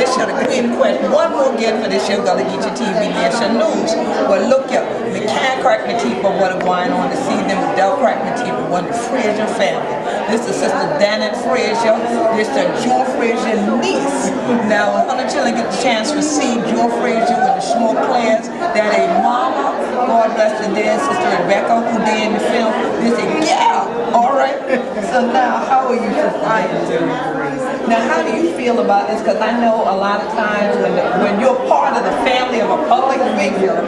this year, the Queen Quet, one more gift for this year, Gullah Geechee TV, Nayshun News. Well, look up, we can't crack my teeth of what are going on this evening, but they'll crack my teeth of one of the Frazier family. This is Sister Janet Frazier, this is Joe Frazier niece. Now, when other children get the chance to see Joe Frazier with the smoke class, that a mama, God bless the dead Sister Rebecca, who did in the film, this is yeah, all right. So now, how are you? I am doing great. Now, how do you feel about this? Because I know a lot of times when you're part of the family of a public figure,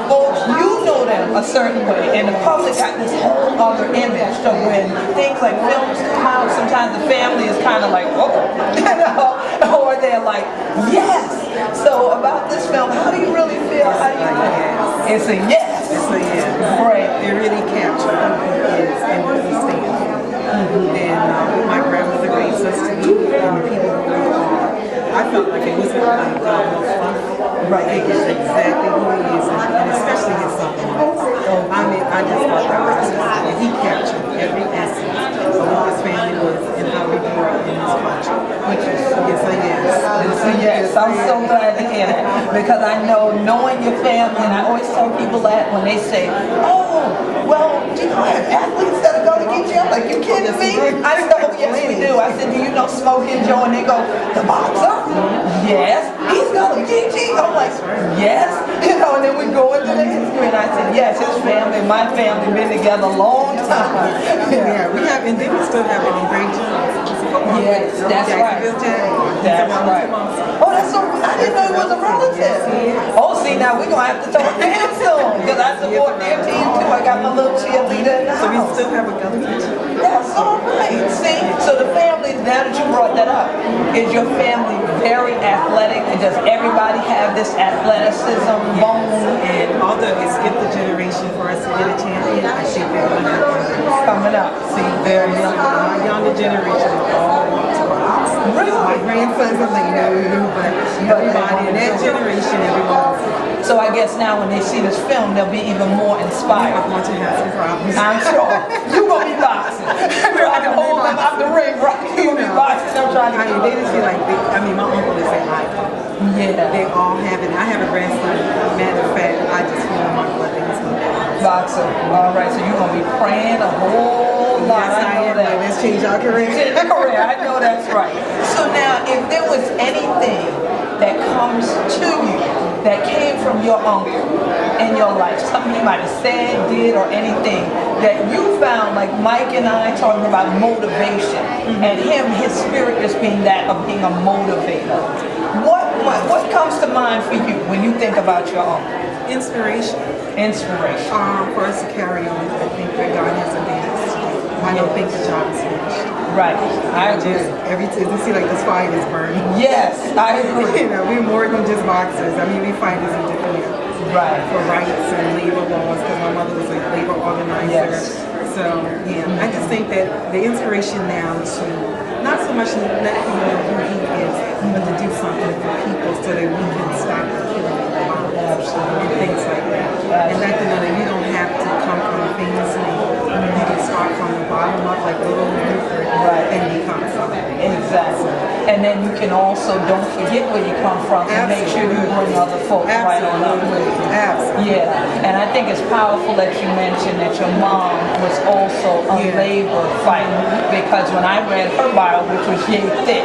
folks, you know them a certain way, and the public got this whole other image. So when things like films come out, sometimes the family is kind of like, oh, you know, or they're like, yes. So about this film, how do you really feel? How do you feel? It's a yes. It's a yes. Right. It really captured who he is and what he stands for. And my grandmother raised us to be and the people who we are. I felt like it wasn't like fun. Right. It is exactly who he is, and especially his son. I mean, I just thought that was and he captured every essence of what his family was and how we grew up in this country. Which is yes, a yes. It's a yes. I'm so glad to hear that, because I know knowing your family, and I always tell people that when they say, oh, well, do you have athletes that are going to get you? I'm like, you kidding me? I said, oh, yes, we do. I said, do you know Smokey Joe? And they go, the boxer? Yes. He's going to Geechee. I'm like, yes. You know, and then we go into the history, and I said, yes, his family, my family, been together a long time. Yeah, we have, and then we still have great jobs. Yes, that's right. That's right. Oh, that's so. I didn't know he was a relative. Oh, see, now we're gonna have to talk to him soon, because I support their team too. I got my little cheerleader in the house. So we still have a Gullah Geechee. That's all right. See, so the family. Now that you brought that up, is your family very athletic, and does everybody have this athleticism bone? And although it's skipped the generation for us to get a champion, I think we're gonna have coming up. See, very young. My younger generation all want to box. Really? My grandsons are like, no, but everybody in that generation, everyone. So I guess now when they see this film, they'll be even more inspired. I want to have some problems. I'm sure. You're going to be boxing. We're trying to hold them out the ring, right? You're going to be boxing. I'm trying to they just feel like, my uncle is an icon. Yeah. They all have it. I have a grandson. Matter of fact, I just feel in my blood that he's going to be boxer. All right, so you're going to be praying a whole lot. Yes, I know that. Let's change our career. I know that's right. So now, if there was anything that comes to you that came from your uncle in your life, something he might have said, did, or anything that you found, like Mike and I talking about motivation, and his spirit just being that of being a motivator. What comes to mind for you when you think about your uncle? Inspiration. Inspiration. For us to carry on, I think that God has a dance. I don't think the job is finished. Right. I agree. Every time you see like this fire is burning. Yes, I agree. We're more than just boxers. I mean, we fight this in different areas. Right. For rights and labor laws, because my mother was a labor organizer. Yes. So, yeah, I just think that the inspiration now to not so much let people know who he is, but to do something for people so that we can stop the killing of the bomb. Absolutely. And things like that. And let them know that you don't have to come from a famous name. You can start from the bottom up like little Buford and become something. Exactly. And then you can also don't forget where you come from and make sure you bring other folks right on up with you. Absolutely. Yeah. And I think it's powerful that you mentioned that your mom was also a labor fighter, because when I read her bio, which was yay thick,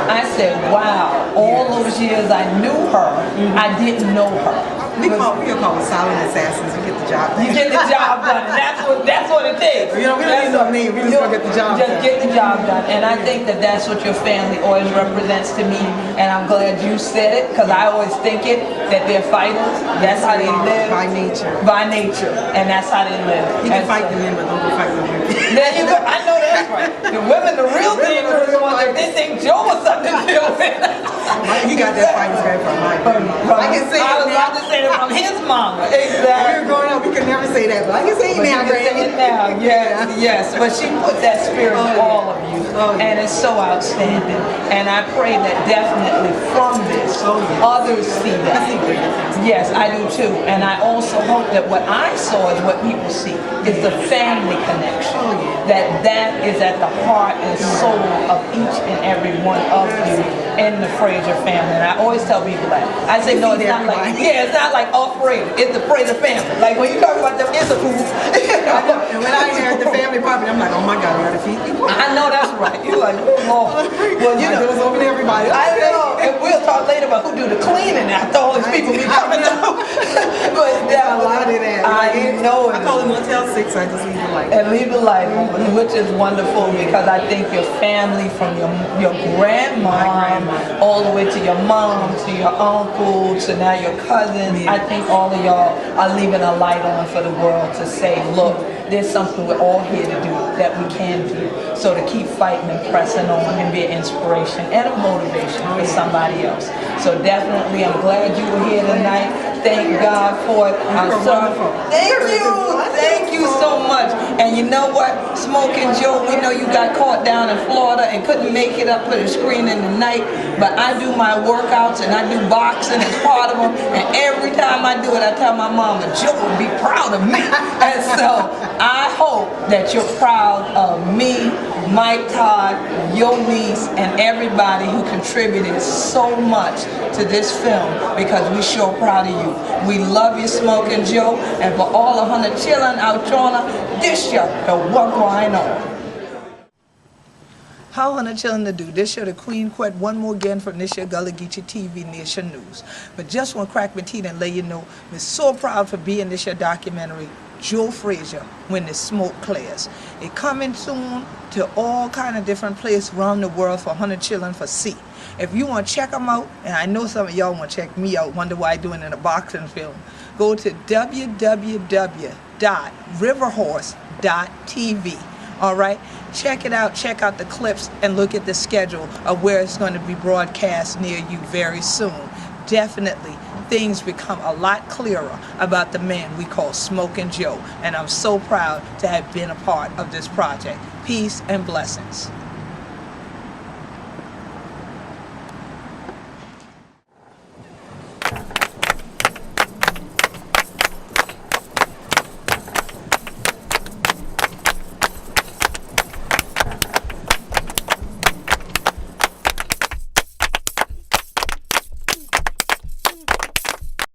I said, wow, all those years I knew her, I didn't know her. We call them silent assassins. We get the job done. You get the job done. That's what it takes. We don't need no name. We just want to get the job done. Just get the job done. And I think that that's what your family always represents to me. And I'm glad you said it, because I always think it, that they're fighters. That's how they live. By nature. By nature. And that's how they live. You can fight the men, but don't go fight the women. There you go. I know that's right. The women, the real dangerous ones, if they think Joe was something to deal with. He got that fighting spirit from Mike. I can say I was about to say that from his mama. Exactly. When we were growing up, we could never say that, but I can say it now, Granny. Yes, yes. But she put that spirit in all of you, and it's so outstanding. And I pray that definitely from this, others see that. Yes, I do too. And I also hope that what I saw is what people see, is the family connection. That is at the heart and soul of each and every one of you. in the Frazier family. And I always tell people that. I say, no, it's not like, it's not like all Frazier, it's the Frazier family. Like when you talk about them Issapoos, and when I heard the family property, I'm like, oh my God, we gotta feed people. I know that's right. You're like, oh Lord. Well, you know, it was open to everybody. I know, and we'll talk later about who do the cleaning after all these people be coming out. But a lot of that. I know it. I call it Motel 6, I just leave the light. And leave the light on, which is wonderful because I think your family, from your grandma all the way to your mom, to your uncle, to now your cousins, I think all of y'all are leaving a light on for the world to say, look, there's something we're all here to do that we can do. So to keep fighting and pressing on and be an inspiration and a motivation for somebody else. So definitely, I'm glad you were here tonight. Thank God for it. I'm sorry. Thank you so much. And you know what? Smoking Joe, we know you got caught down in Florida and couldn't make it up for the screen in the night. But I do my workouts and I do boxing as part of them. And every time I do it, I tell my mama, Joe would be proud of me. And so I hope that you're proud of me, Mike Todd, your niece, and everybody who contributed so much to this film, because we sure proud of you. We love you, Smoking Joe, and for all 100 children out there, this year, the what going on. How 100 children to do? This year, the Queen Quet, one more again from this year, Gullah Geechee TV, Nayshun News. But just want to crack my teeth and let you know, we're so proud for being this year documentary, Joe Frazier, When the Smoke Clears. It coming soon to all kind of different places around the world for 100 children for see. If you want to check them out, and I know some of y'all want to check me out, wonder why I'm doing it in a boxing film, go to www.riverhorse.tv. All right, check it out, check out the clips, and look at the schedule of where it's going to be broadcast near you very soon. Definitely, things become a lot clearer about the man we call Smoking Joe, and I'm so proud to have been a part of this project. Peace and blessings.